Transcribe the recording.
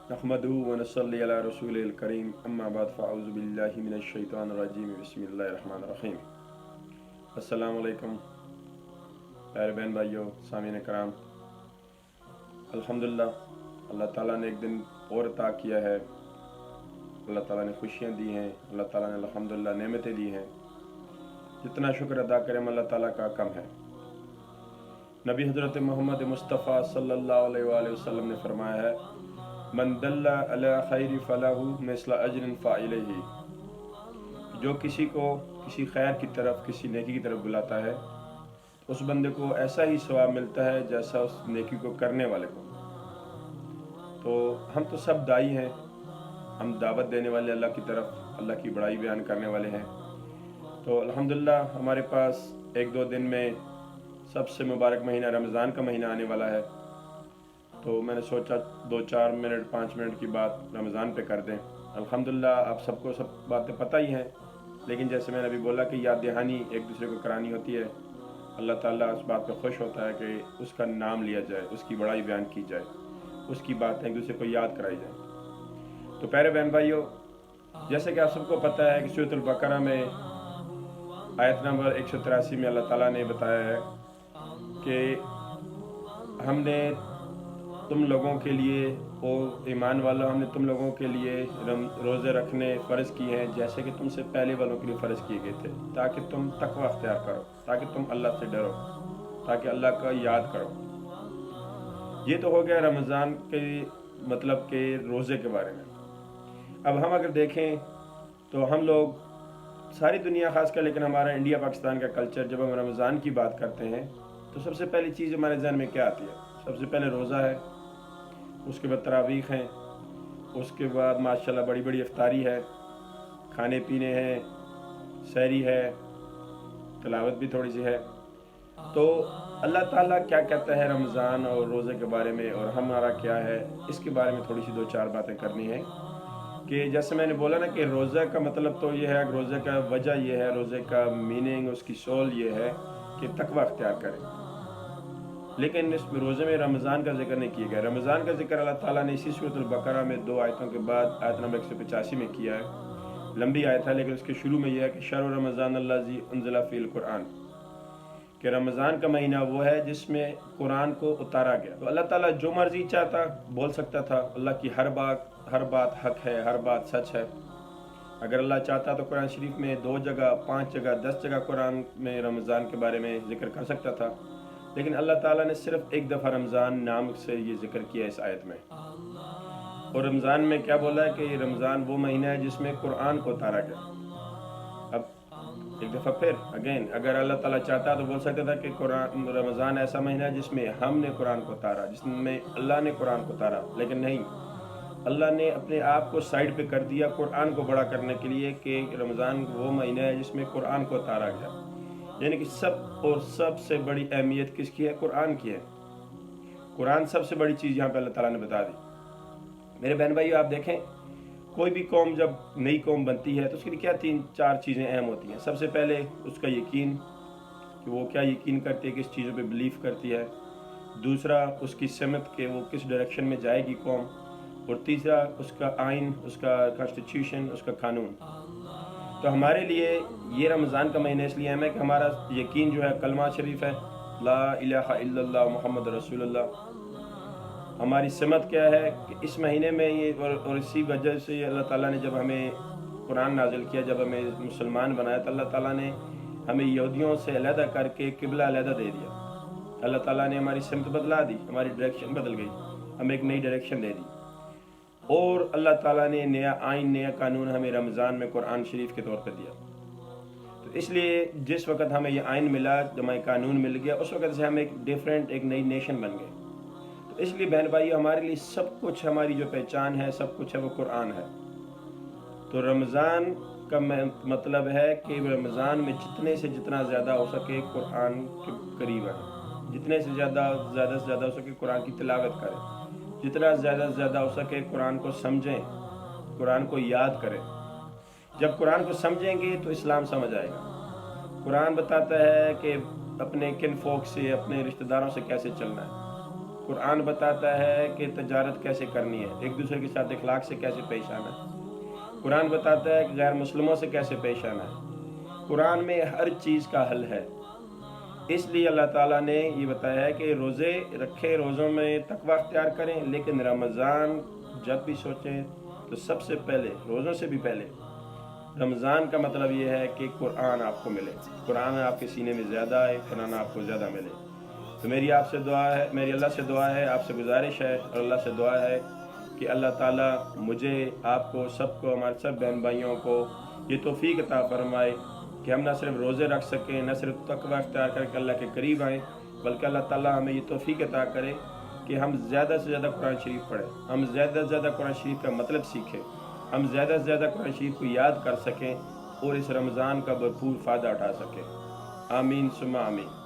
नहमदुहु व नसल्ली अला रसूलिल करीम अम्मा बाद फ़अऊज़ु बिल्लाहि मिनश शैतानिर रजीम बिस्मिल्लाहिर रहमानिर रहीम। अस्सलामु अलैकुम प्यारे बहन भाइयों, सामीन कराम। अल्हम्दुलिल्लाह अल्लाह ताला ने एक दिन और अता किया है। अल्लाह ताला ने खुशियाँ दी हैं, अल्लाह ताला ने अल्हम्दुलिल्लाह नेमतें दी हैं। जितना शुक्र अदा करें अल्लाह ताला का कम है। नबी हज़रत मोहम्मद मुस्तफ़ा सल्लल्लाहु अलैहि वसल्लम ने फरमाया है, मन दल्ला अला खैरि फलहु मिस्ल अज्रिन फ़ाइलिही। जो किसी को किसी खैर की तरफ, किसी नेकी की तरफ बुलाता है, उस बंदे को ऐसा ही सवाब मिलता है जैसा उस नेकी को करने वाले को। तो हम तो सब दाई हैं, हम दावत देने वाले अल्लाह की तरफ, अल्लाह की बड़ाई बयान करने वाले हैं। तो अल्हम्दुलिल्लाह हमारे पास एक दो दिन में सबसे मुबारक महीना रमज़ान का महीना आने वाला है। तो मैंने सोचा 2-4 मिनट 5 मिनट की बात रमज़ान पे कर दें। अल्हम्दुलिल्लाह आप सबको सब बातें पता ही हैं, लेकिन जैसे मैंने अभी बोला कि याद दहानी एक दूसरे को करानी होती है। अल्लाह ताला उस बात पे खुश होता है कि उसका नाम लिया जाए, उसकी बड़ाई बयान की जाए, उसकी बातें एक दूसरे को याद कराई जाए। तो प्यारे बहन भाइयों, जैसे कि आप सबको पता है कि सूरह बकरा में आयत नंबर 183 में अल्लाह ताला ने बताया है कि हमने तुम लोगों के लिए, ओ ईमान वालों, हमने तुम लोगों के लिए रोज़े रखने फ़र्ज़ किए हैं जैसे कि तुमसे पहले वालों के लिए फ़र्ज़ किए गए थे, ताकि तुम तकवा अख्तियार करो, ताकि तुम अल्लाह से डरो, ताकि अल्लाह का याद करो। ये तो हो गया रमज़ान के मतलब के रोज़े के बारे में। अब हम अगर देखें तो हम लोग सारी दुनिया खासकर, लेकिन हमारा इंडिया पाकिस्तान का कल्चर, जब हम रमज़ान की बात करते हैं तो सबसे पहली चीज़ हमारे जहन में क्या आती है? सबसे पहले रोज़ा है, उसके बाद तरावीह हैं, उसके बाद माशाल्लाह बड़ी बड़ी इफ्तारी है, खाने पीने हैं, सहरी है, तिलावत भी थोड़ी सी है। तो अल्लाह ताला क्या कहता है रमज़ान और रोज़े के बारे में, और हमारा क्या है, इसके बारे में थोड़ी सी 2-4 बातें करनी है। कि जैसे मैंने बोला ना कि रोज़ा का मतलब तो ये है, रोज़े का वजह ये है, रोज़े का मीनिंग, उसकी सोल ये है कि तकवा अख्तियार करें। लेकिन इस रोज़े में रमज़ान का जिक्र नहीं किया गया। रमज़ान का जिक्र अल्लाह ताला ने इसी सूरह बकरा में 2 आयतों के बाद आयत नंबर 185 में किया है। लंबी आयत है, लेकिन उसके शुरू में यह है कि शहर रमज़ान अल्लज़ी उन्ज़िला फ़ीहिल कुरान, कि रमज़ान का महीना वो है जिसमें कुरान को उतारा गया। तो अल्लाह ताला जो मर्ज़ी चाहता बोल सकता था। अल्लाह की हर बात हक है, हर बात सच है। अगर अल्लाह चाहता तो कुरान शरीफ में 2 जगह, 5 जगह, 10 जगह कुरान में रमज़ान के बारे में ज़िक्र कर सकता था, लेकिन अल्लाह ताला ने सिर्फ एक दफ़ा रमज़ान नाम से ये ज़िक्र किया इस आयत में। और रमज़ान में क्या बोला है कि रमज़ान वो महीना है जिसमें कुरान को उतारा गया। अब एक दफ़ा फिर अगेन, अगर अल्लाह ताला चाहता तो बोल सकता था कि कुरान रमज़ान ऐसा महीना है जिसमें हमने कुरान को उतारा, जिसमें अल्लाह ने कुरान को उतारा। लेकिन नहीं, अल्लाह ने अपने आप को साइड पे कर दिया कुरान को बड़ा करने के लिए कि रमज़ान वो महीना है जिसमें कुरान को उतारा गया। यानी कि सब और सबसे बड़ी अहमियत किसकी है? कुरान की है। कुरान सबसे बड़ी चीज़ यहाँ पे अल्लाह ताला ने बता दी। मेरे बहन भाइयों, आप देखें, कोई भी कौम जब नई कौम बनती है तो उसके लिए क्या 3-4 चीज़ें अहम होती हैं। सबसे पहले उसका यकीन, कि वो क्या यकीन करती है, किस चीज़ों पे बिलीव करती है। दूसरा उसकी समत, के वो किस डायरेक्शन में जाएगी कौम। और तीसरा उसका आइन, उसका कॉन्स्टिट्यूशन, उसका कानून। तो हमारे लिए ये रमज़ान का महीना इसलिए अहम है कि हमारा यकीन जो है कलमा शरीफ है, ला इलाहा इल्लल्लाह मुहम्मद रसूलुल्लाह। हमारी समत क्या है कि इस महीने में ये, और इसी वजह से अल्लाह ताला ने जब हमें कुरान नाजिल किया, जब हमें मुसलमान बनाया, तो अल्लाह ताला ने हमें यहूदियों से अलहदा करके किबला अलहदा दे दिया। अल्लाह ताला ने हमारी समत बदला दी, हमारी डायरेक्शन बदल गई, हमें एक नई डायरेक्शन दे दी। और अल्लाह ताला ने नया आइन, नया कानून हमें रमज़ान में कुरान शरीफ के तौर पर दिया। तो इसलिए जिस वक्त हमें ये आइन मिला, जब हमें कानून मिल गया, उस वक्त से हम एक डिफरेंट, एक नई नेशन बन गए। तो इसलिए बहन भाई, हमारे लिए सब कुछ, हमारी जो पहचान है, सब कुछ है, वो कुरान है। तो रमज़ान का मतलब है कि रमज़ान में जितने से जितना ज़्यादा हो सके कुरान के करीब आए, जितने से ज़्यादा से ज़्यादा हो सके कुरान की तिलावत करें, जितना ज़्यादा से ज़्यादा हो सके कुरान को समझें, कुरान को याद करें। जब कुरान को समझेंगे तो इस्लाम समझ आएगा। कुरान बताता है कि अपने किन फोक से, अपने रिश्तेदारों से कैसे चलना है। قرآن بتاتا ہے کہ تجارت کیسے کرنی ہے، ایک دوسرے کے ساتھ اخلاق سے کیسے پیش آنا ہے۔ قرآن بتاتا ہے کہ غیر مسلموں سے کیسے پیش آنا ہے۔ قرآن میں ہر چیز کا حل ہے۔ اس لیے اللہ تعالیٰ نے یہ بتایا ہے کہ روزے رکھے، روزوں میں تقوی اختیار کریں، لیکن رمضان جب بھی سوچیں تو سب سے پہلے، روزوں سے بھی پہلے، رمضان کا مطلب یہ ہے کہ قرآن آپ کو ملے، قرآن آپ کے سینے میں زیادہ آئے، قرآن آپ کو زیادہ ملے۔ تو میری آپ سے دعا ہے، میری اللہ سے دعا ہے، آپ سے گزارش ہے اور اللہ سے دعا ہے کہ اللہ تعالیٰ مجھے، آپ کو، سب کو، ہمارے سب بہن بھائیوں کو یہ توفیق عطا فرمائے کہ ہم نہ صرف روزے رکھ سکیں، نہ صرف تقوی اختیار کر کے اللہ کے قریب آئیں، بلکہ اللہ تعالیٰ ہمیں یہ توفیق عطا کرے کہ ہم زیادہ سے زیادہ قرآن شریف پڑھیں، ہم زیادہ سے زیادہ قرآن شریف کا مطلب سیکھیں، ہم زیادہ سے زیادہ قرآن شریف کو یاد کر سکیں اور اس رمضان کا بھرپور فائدہ اٹھا سکیں۔ آمین ثم آمین۔